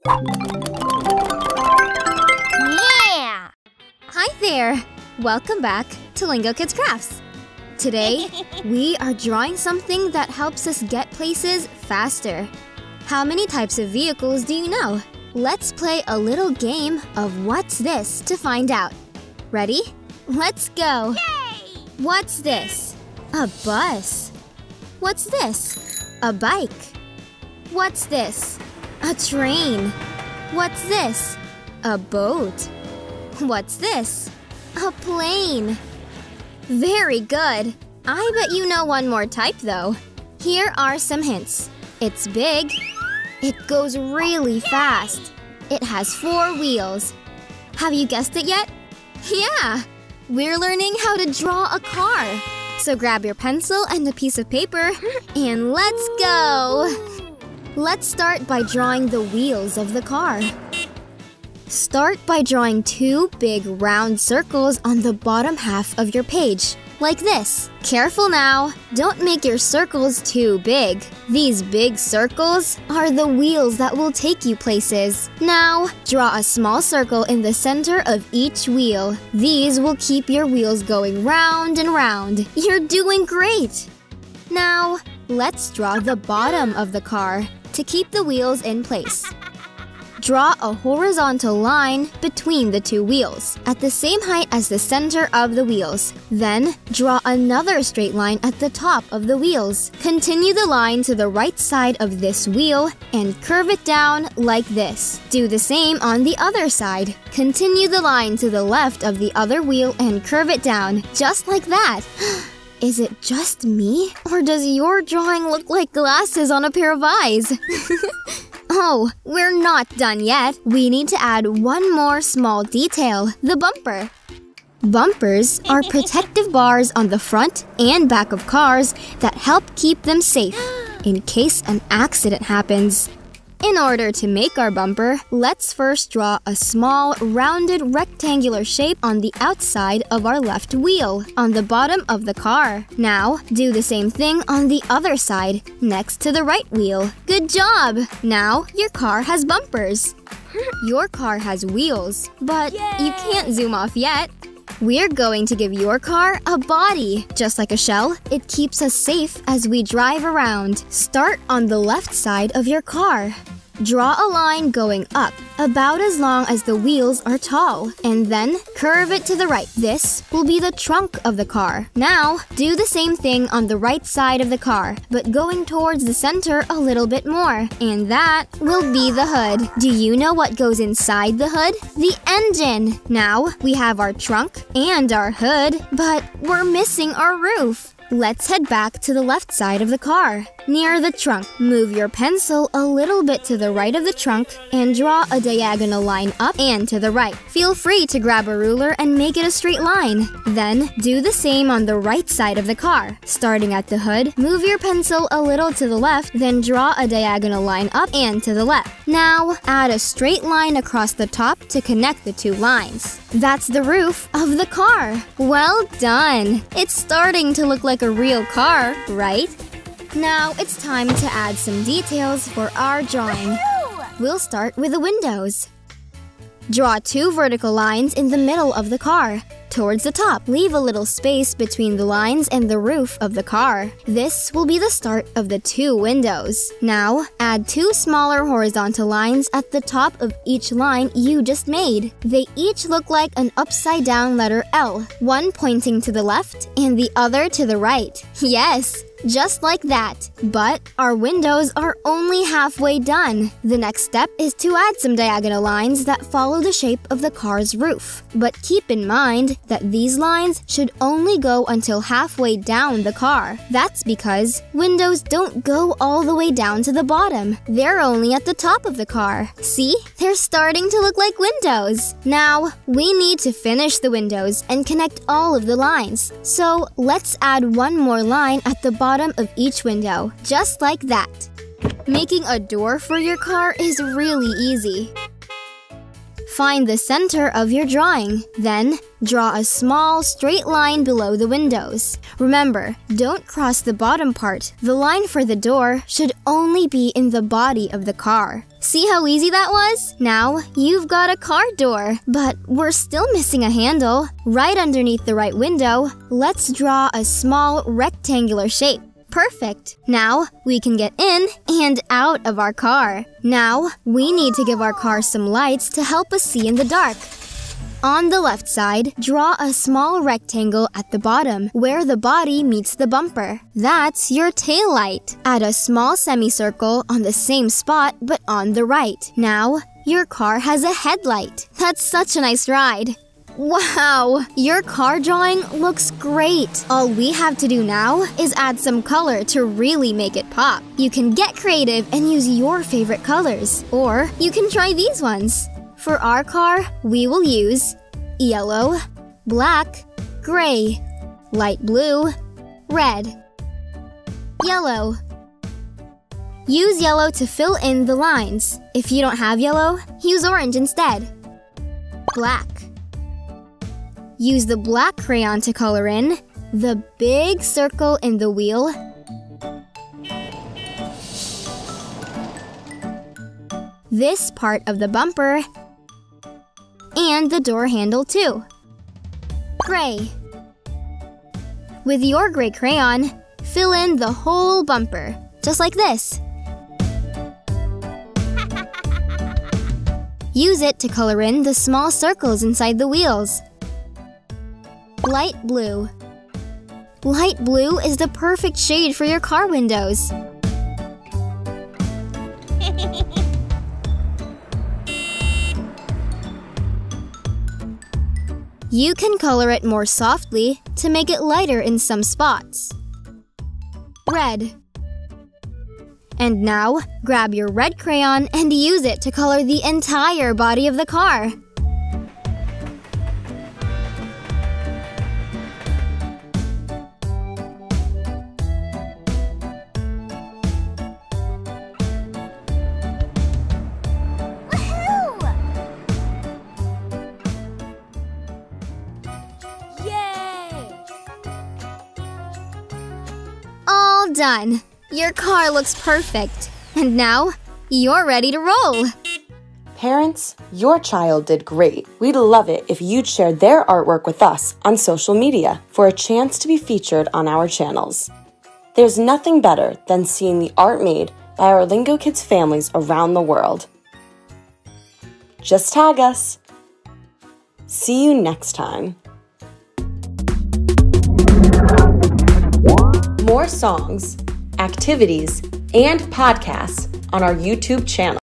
Yeah! Hi there! Welcome back to Lingokids Crafts. Today, we are drawing something that helps us get places faster. How many types of vehicles do you know? Let's play a little game of What's This to find out. Ready? Let's go! Yay! What's this? A bus. What's this? A bike. What's this? A train. What's this? A boat. What's this? A plane. Very good. I bet you know one more type, though. Here are some hints. It's big. It goes really fast. It has 4 wheels. Have you guessed it yet? Yeah! We're learning how to draw a car. So grab your pencil and a piece of paper, and let's go! Let's start by drawing the wheels of the car. Start by drawing 2 big round circles on the bottom half of your page, like this. Careful now, don't make your circles too big. These big circles are the wheels that will take you places. Now, draw a small circle in the center of each wheel. These will keep your wheels going round and round. You're doing great! Now, let's draw the bottom of the car to keep the wheels in place. Draw a horizontal line between the 2 wheels, at the same height as the center of the wheels. Then, draw another straight line at the top of the wheels. Continue the line to the right side of this wheel and curve it down like this. Do the same on the other side. Continue the line to the left of the other wheel and curve it down, just like that. Is it just me? Or does your drawing look like glasses on a pair of eyes? Oh, we're not done yet. We need to add one more small detail, the bumper. Bumpers are protective bars on the front and back of cars that help keep them safe in case an accident happens. In order to make our bumper, let's first draw a small, rounded rectangular shape on the outside of our left wheel, on the bottom of the car. Now, do the same thing on the other side, next to the right wheel. Good job! Now, your car has bumpers. Your car has wheels, but you can't zoom off yet. We're going to give your car a body. Just like a shell, it keeps us safe as we drive around. Start on the left side of your car. Draw a line going up, about as long as the wheels are tall, and then curve it to the right. This will be the trunk of the car. Now, do the same thing on the right side of the car, but going towards the center a little bit more. And that will be the hood. Do you know what goes inside the hood? The engine! Now, we have our trunk and our hood, but we're missing our roof. Let's head back to the left side of the car. Near the trunk, move your pencil a little bit to the right of the trunk and draw a diagonal line up and to the right. Feel free to grab a ruler and make it a straight line. Then, do the same on the right side of the car. Starting at the hood, move your pencil a little to the left, then draw a diagonal line up and to the left. Now, add a straight line across the top to connect the 2 lines. That's the roof of the car. Well done! It's starting to look like a real car, right? Now it's time to add some details for our drawing. We'll start with the windows. Draw 2 vertical lines in the middle of the car. Towards the top, leave a little space between the lines and the roof of the car. This will be the start of the 2 windows. Now, add 2 smaller horizontal lines at the top of each line you just made. They each look like an upside-down letter L, one pointing to the left and the other to the right. Yes! Just like that. But our windows are only halfway done. The next step is to add some diagonal lines that follow the shape of the car's roof. But keep in mind that these lines should only go until halfway down the car. That's because windows don't go all the way down to the bottom. They're only at the top of the car. See? They're starting to look like windows. Now, we need to finish the windows and connect all of the lines. So, let's add one more line at the bottom of each window, just like that. Making a door for your car is really easy. Find the center of your drawing. Then, draw a small straight line below the windows. Remember, don't cross the bottom part. The line for the door should only be in the body of the car. See how easy that was? Now, you've got a car door. But we're still missing a handle. Right underneath the right window, let's draw a small rectangular shape. Perfect! Now, we can get in and out of our car. Now, we need to give our car some lights to help us see in the dark. On the left side, draw a small rectangle at the bottom where the body meets the bumper. That's your tail light. Add a small semicircle on the same spot but on the right. Now, your car has a headlight. That's such a nice ride. Wow! Your car drawing looks great! All we have to do now is add some color to really make it pop. You can get creative and use your favorite colors. Or you can try these ones. For our car, we will use yellow, black, gray, light blue, red. Yellow. Use yellow to fill in the lines. If you don't have yellow, use orange instead. Black. Use the black crayon to color in the big circle in the wheel, this part of the bumper, and the door handle too. Gray. With your gray crayon, fill in the whole bumper, just like this. Use it to color in the small circles inside the wheels. Light blue. Light blue is the perfect shade for your car windows. You can color it more softly to make it lighter in some spots. Red. And now, grab your red crayon and use it to color the entire body of the car. All done! Your car looks perfect. And now, you're ready to roll! Parents, your child did great. We'd love it if you'd share their artwork with us on social media for a chance to be featured on our channels. There's nothing better than seeing the art made by our Lingokids families around the world. Just tag us. See you next time. More songs, activities, and podcasts on our YouTube channel.